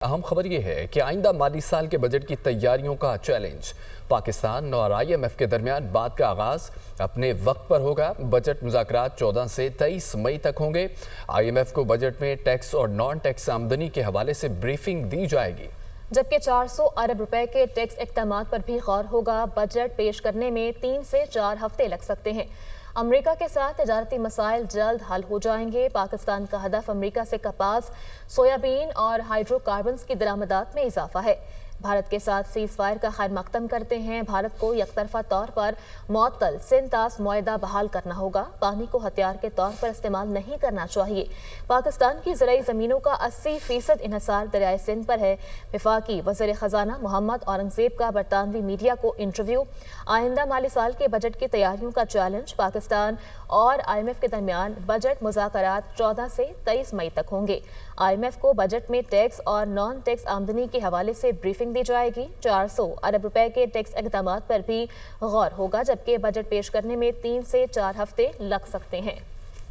اہم خبر یہ ہے کہ آئندہ مالی سال کے بجٹ کی تیاریوں کا چیلنج پاکستان اور آئی ایم ایف کے درمیان بات کا آغاز اپنے وقت پر ہوگا۔ بجٹ مذاکرات 14 سے 23 مئی تک ہوں گے۔ آئی ایم ایف کو بجٹ میں ٹیکس اور نان ٹیکس آمدنی کے حوالے سے بریفنگ دی جائے گی، جبکہ 400 ارب روپے کے ٹیکس اقدامات پر بھی غور ہوگا۔ بجٹ پیش کرنے میں 3 سے 4 ہفتے لگ سکتے ہیں۔ امریکہ کے ساتھ تجارتی مسائل جلد حل ہو جائیں گے۔ پاکستان کا ہدف امریکہ سے کپاس، سویابین اور ہائیڈرو کاربنز کی درآمدات میں اضافہ ہے۔ بھارت کے ساتھ سیز فائر کا خیر مقدم کرتے ہیں۔ بھارت کو یک طرفہ طور پر معطل سنتاس معاہدہ بحال کرنا ہوگا۔ پانی کو ہتھیار کے طور پر استعمال نہیں کرنا چاہیے۔ پاکستان کی زرعی زمینوں کا 80% انحصار دریائے سندھ پر ہے۔ وفاقی وزیر خزانہ محمد اورنگزیب کا برطانوی میڈیا کو انٹرویو۔ آئندہ مالی سال کے بجٹ کی تیاریوں کا چیلنج پاکستان اور آئی ایم ایف کے درمیان بجٹ مذاکرات 14 سے 23 مئی تک ہوں گے۔ آئی ایم ایف کو بجٹ میں ٹیکس اور نان ٹیکس آمدنی کے حوالے سے بریفنگ دی جائے گی۔ 400 ارب روپے کے ٹیکس اقدامات پر بھی غور ہوگا، جبکہ بجٹ پیش کرنے میں 3 سے 4 ہفتے لگ سکتے ہیں۔